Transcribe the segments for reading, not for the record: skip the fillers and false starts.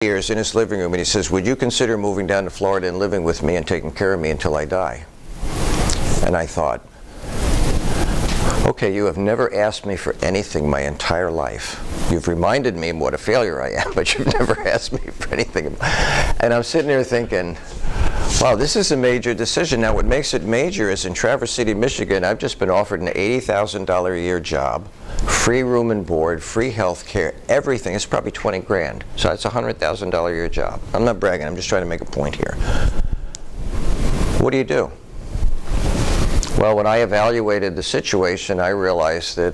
years in his living room, and he says, would you consider moving down to Florida and living with me and taking care of me until I die? And I thought, okay, you have never asked me for anything my entire life. You've reminded me what a failure I am, but you've never asked me for anything. And I'm sitting there thinking, wow, this is a major decision. Now, what makes it major is in Traverse City, Michigan, I've just been offered an $80,000 a year job, free room and board, free health care, everything. It's probably 20 grand. So it's a $100,000 a year job. I'm not bragging, I'm just trying to make a point here. What do you do? Well, when I evaluated the situation, I realized that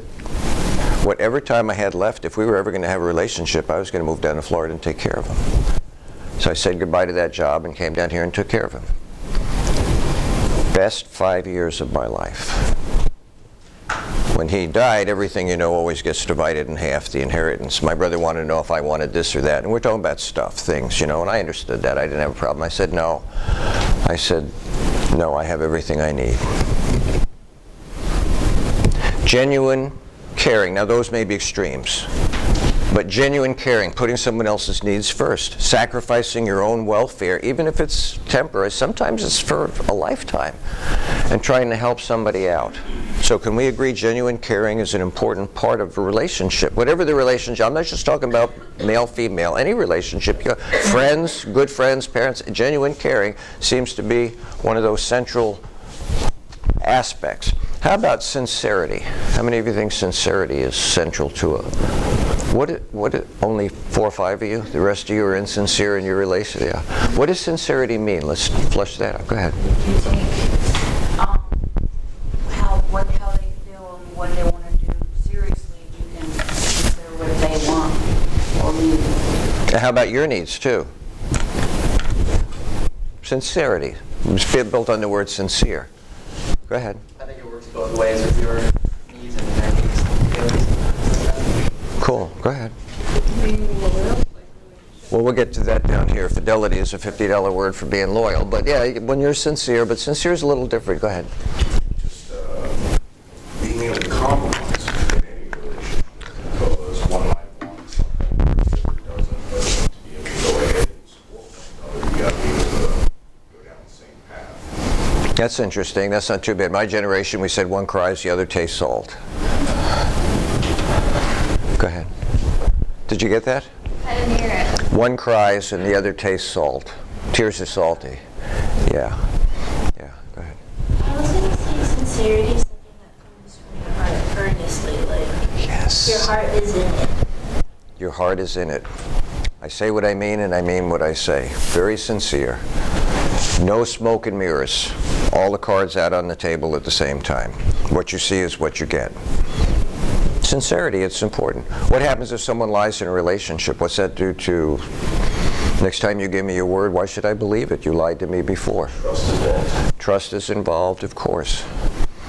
whatever time I had left, if we were ever going to have a relationship, I was going to move down to Florida and take care of him. So I said goodbye to that job and came down here and took care of him. Best 5 years of my life. When he died, everything, you know, always gets divided in half, the inheritance. My brother wanted to know if I wanted this or that, and we're talking about stuff, things, you know, and I understood that. I didn't have a problem. I said no. I said, no, I have everything I need. Genuine caring. Now, those may be extremes. But genuine caring, putting someone else's needs first, sacrificing your own welfare, even if it's temporary, sometimes it's for a lifetime, and trying to help somebody out. So can we agree genuine caring is an important part of a relationship? Whatever the relationship, I'm not just talking about male, female, any relationship, friends, good friends, parents, genuine caring seems to be one of those central aspects. How about sincerity? How many of you think sincerity is central to it? Only 4 or 5 of you? The rest of you are insincere in your relation? Yeah. What does sincerity mean? Let's flesh that out. Go ahead. You take how they feel and what they want to do seriously. You can consider what they want or need. And how about your needs too? Sincerity. It's built on the word sincere. Go ahead. I think it works both ways with your needs and their needs. Cool. Go ahead. Well, we'll get to that down here. Fidelity is a $50 word for being loyal. But yeah, when you're sincere, but sincere is a little different. Go ahead. Just being able to compromise in any relationship. Because one might want something the other doesn't, but to be able to go ahead and support one another, you got to be able to go down the same path. That's interesting. That's not too bad. My generation, we said one cries, the other tastes salt. Go ahead. Did you get that? I didn't hear it. One cries and the other tastes salt. Tears are salty. Yeah. Yeah, go ahead. I was going to say sincerity is something that comes from your heart earnestly. Like, Yes. your heart is in it. Your heart is in it. I say what I mean and I mean what I say. Very sincere. No smoke and mirrors. All the cards out on the table at the same time. What you see is what you get. Sincerity, it's important. What happens if someone lies in a relationship? What's that do to, next time you give me your word, why should I believe it? You lied to me before. Trust involved. Trust is involved, of course.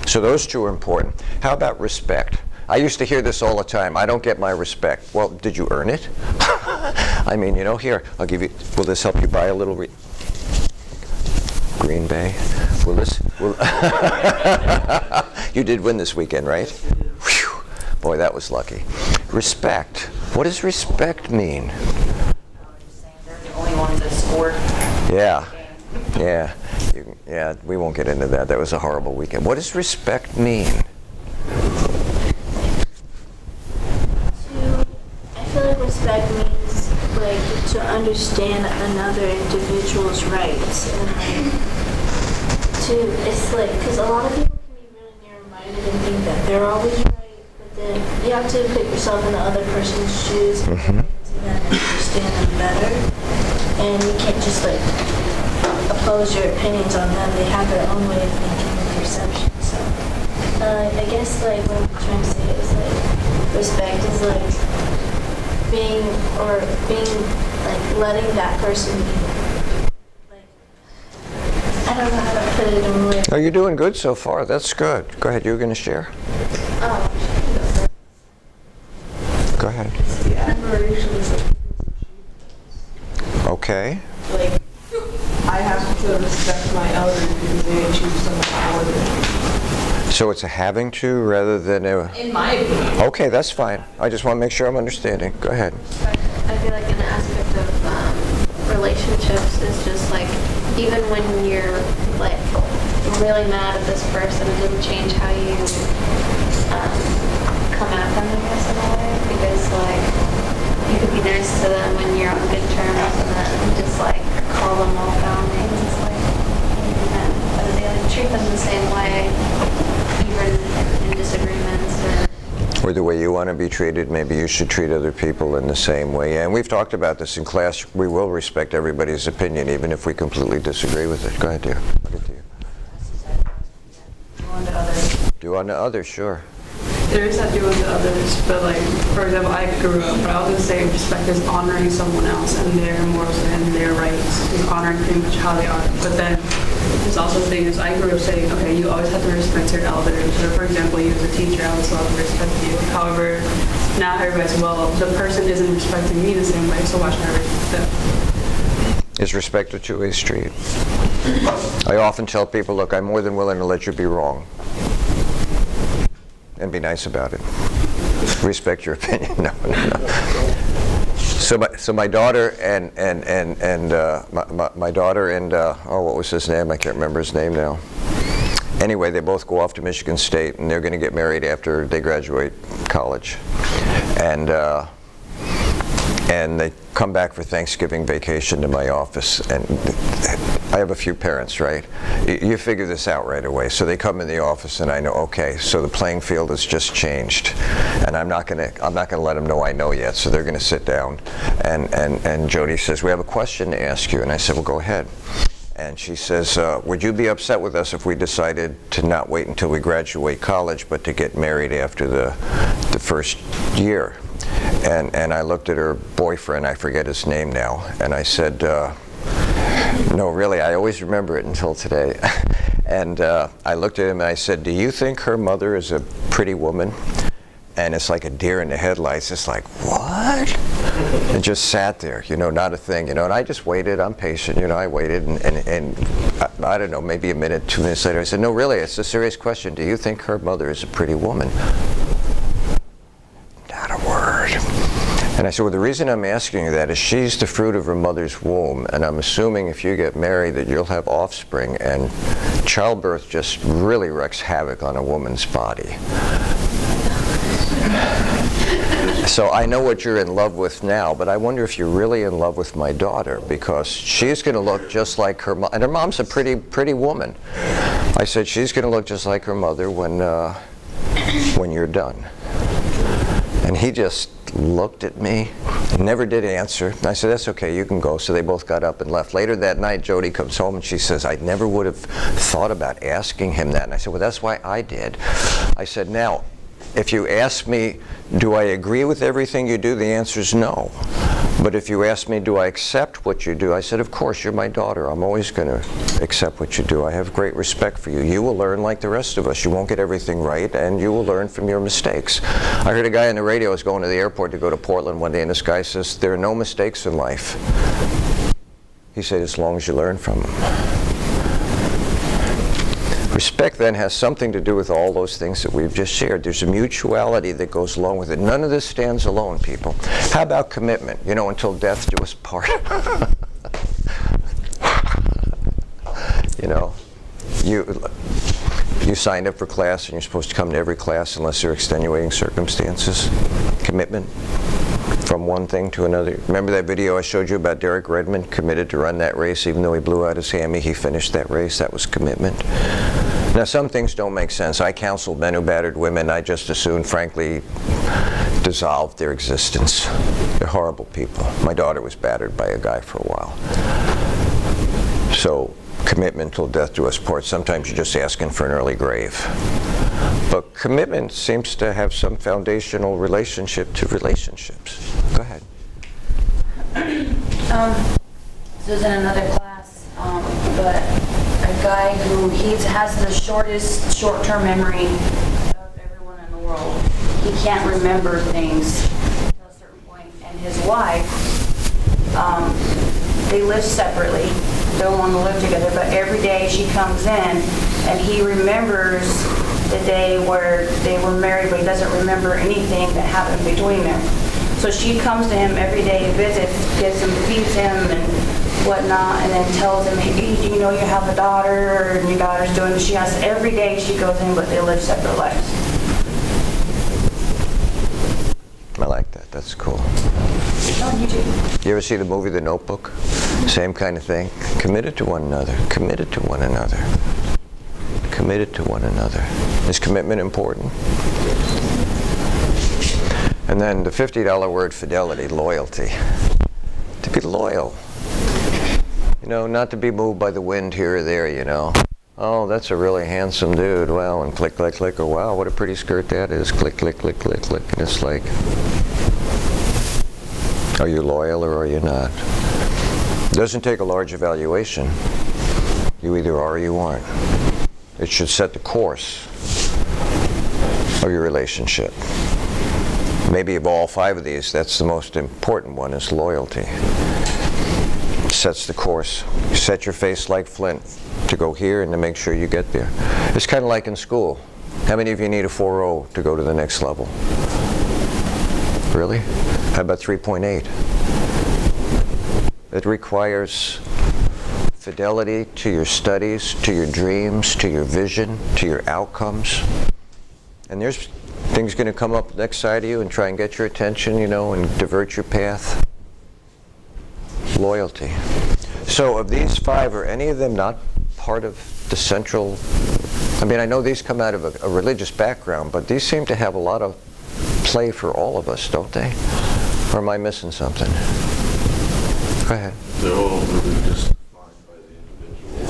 So those two are important. How about respect? I used to hear this all the time. I don't get my respect. Well, did you earn it? I mean, you know, here, I'll give you, will this help you buy a little Green Bay? Will this, you did win this weekend, right? Whew. Boy, that was lucky. Respect. What does respect mean? They're the only ones that scored. Yeah. Yeah. Yeah, we won't get into that. That was a horrible weekend. What does respect mean? I feel like respect means like to understand another individual's rights and like it's like because a lot of people can be really narrow-minded and think that they're always right, but then you have to put yourself in the other person's shoes and to them and understand them better, and you can't just like oppose your opinions on them. They have their own way of thinking and perception. So I guess like what I'm trying to say is like respect is like being like letting that person be. I don't know how to put it in words. Oh, you're doing good so far. That's good. Go ahead. You were going to share? Go ahead. The admiration is like Okay. like I have to respect my elders because they achieve so much more than me. So it's a having to rather than a... In my opinion. Okay, that's fine. I just want to make sure I'm understanding. Go ahead. I feel like an aspect of is just like, even when you're like really mad at this person, it doesn't change how you come at them, I guess, in a way, because like you could be nice to them when you're on good terms, and then just like call them all foul names. It's like, but they like treat them the same way, even in disagreements or the way you want to be treated, maybe you should treat other people in the same way. And we've talked about this in class. We will respect everybody's opinion, even if we completely disagree with it. Go ahead, dear. Look at you. Do unto others. Do unto others, sure. There is that do unto others, but like, for example, I grew up, but I was going to say respect is honoring someone else and their morals and their rights, is honoring pretty much how they are. But then there's also the thing is, I grew up saying, okay, you always have to respect your elders. So for example, you as a teacher, I always love to respect you. However, now everybody's, well, the person isn't respecting me the same way, so why should I respect them? Is respect a two-way street? I often tell people, look, I'm more than willing to let you be wrong. And be nice about it. Respect your opinion. No. So my daughter and my daughter and what was his name? I can't remember his name now. Anyway, they both go off to Michigan State, and they're going to get married after they graduate college. And they come back for Thanksgiving vacation to my office, and I have a few parents, right? You figure this out right away. So they come in the office, and I know, okay, so the playing field has just changed, and I'm not gonna let them know I know yet. So they're gonna sit down, and Jody says, we have a question to ask you, and I said, well, go ahead. And she says, would you be upset with us if we decided to not wait until we graduate college, but to get married after the first year? And I looked at her boyfriend, I forget his name now, and I said, no, really, I always remember it until today. And I looked at him and I said, do you think her mother is a pretty woman? And it's like a deer in the headlights. It's like, what? And just sat there, not a thing, and I just waited. I'm patient, I waited, and I don't know, maybe a minute, 2 minutes later, I said, no, really, it's a serious question. Do you think her mother is a pretty woman? Not a word. And I said, well, the reason I'm asking you that is she's the fruit of her mother's womb, and I'm assuming if you get married that you'll have offspring, and childbirth just really wreaks havoc on a woman's body. So I know what you're in love with now, but I wonder if you're really in love with my daughter, because she's going to look just like her mom, and her mom's a pretty woman. I said, she's going to look just like her mother when you're done. And he just looked at me, never did answer. And I said, that's okay, you can go. So they both got up and left. Later that night, Jody comes home and she says, I never would have thought about asking him that. And I said, well, that's why I did. I said, now, if you ask me, do I agree with everything you do, the answer is no. But if you ask me, do I accept what you do, I said, of course, you're my daughter. I'm always going to accept what you do. I have great respect for you. You will learn like the rest of us. You won't get everything right, and you will learn from your mistakes. I heard a guy on the radio was going to the airport to go to Portland one day, and this guy says, there are no mistakes in life. He said, as long as you learn from them. Respect then has something to do with all those things that we've just shared. There's a mutuality that goes along with it. None of this stands alone, people. How about commitment? Until death do us part. You signed up for class and you're supposed to come to every class unless there are extenuating circumstances. Commitment from one thing to another. Remember that video I showed you about Derek Redmond committed to run that race even though he blew out his hammy? He finished that race. That was commitment. Now, some things don't make sense. I counseled men who battered women. I just as soon, frankly, dissolved their existence. They're horrible people. My daughter was battered by a guy for a while. So, commitment till death do us part. Sometimes you're just asking for an early grave. But commitment seems to have some foundational relationship to relationships. Go ahead. This was in another class, but a guy who has the shortest short-term memory of everyone in the world. He can't remember things to a certain point. And his wife, they live separately. They don't want to live together, but every day she comes in and he remembers the day where they were married, but he doesn't remember anything that happened between them. So she comes to him every day, visits, feeds him, and whatnot, and then tells them, hey, do you know you have a daughter, and your daughter's doing this? She has, every day she goes in, but they live separate lives. I like that. That's cool. It's on YouTube. You ever see the movie The Notebook? Same kind of thing. Committed to one another. Committed to one another. Committed to one another. Is commitment important? And then the $50 word, fidelity, loyalty. To be loyal. You know, not to be moved by the wind here or there, you know. Oh, that's a really handsome dude. Wow, and click, click, click. Or wow, what a pretty skirt that is. Click, click, click, click, click. And it's like, are you loyal or are you not? It doesn't take a large evaluation. You either are or you aren't. It should set the course of your relationship. Maybe of all 5 of these, that's the most important one, is loyalty. It sets the course. You set your face like flint to go here and to make sure you get there. It's kind of like in school. How many of you need a 4.0 to go to the next level? Really? How about 3.8? It requires fidelity to your studies, to your dreams, to your vision, to your outcomes. And there's things going to come up next side of you and try and get your attention, you know, and divert your path. Loyalty. So of these 5, are any of them not part of the central? I mean, I know these come out of a religious background, but these seem to have a lot of play for all of us, don't they? Or am I missing something? Go ahead. They're all really just defined by the individual.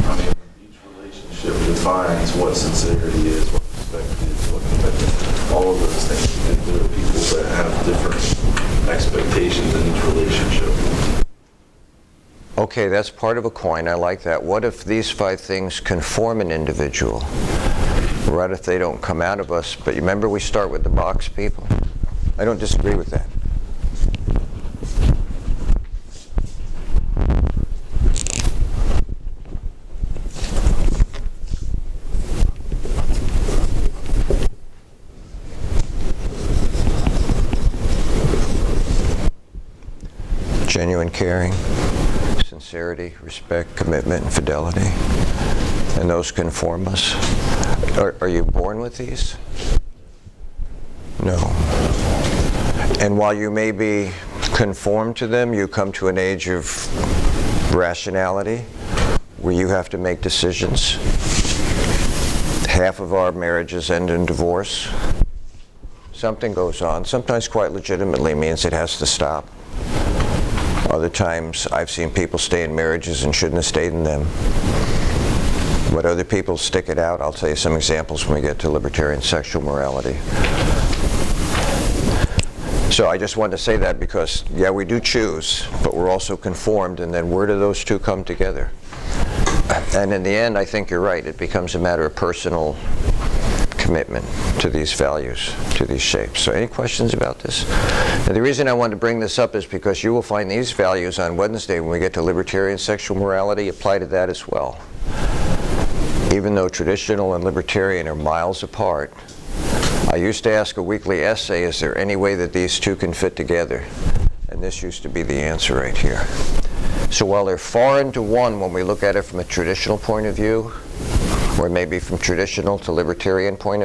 I mean, each relationship defines what sincerity is, what respect is, what commitment, all of those things. And there are people that have different expectations in each relationship. Okay, that's part of a coin. I like that. What if these 5 things conform an individual? What if they don't come out of us? But you remember we start with the box, people? I don't disagree with that. Genuine caring, sincerity, respect, commitment, and fidelity. And those conform us. Are you born with these? No. And while you may be conformed to them, you come to an age of rationality where you have to make decisions. Half of our marriages end in divorce. Something goes on. Sometimes quite legitimately means it has to stop. Other times I've seen people stay in marriages and shouldn't have stayed in them. But other people stick it out. I'll tell you some examples when we get to libertarian sexual morality. So I just wanted to say that because, yeah, we do choose, but we're also conformed, and then where do those two come together? And in the end, I think you're right. It becomes a matter of personal commitment to these values, to these shapes. So any questions about this? Now, the reason I wanted to bring this up is because you will find these values on Wednesday when we get to libertarian sexual morality apply to that as well. Even though traditional and libertarian are miles apart, I used to ask a weekly essay, is there any way that these two can fit together? And this used to be the answer right here. So while they're foreign to one when we look at it from a traditional point of view, or maybe from traditional to libertarian point of view,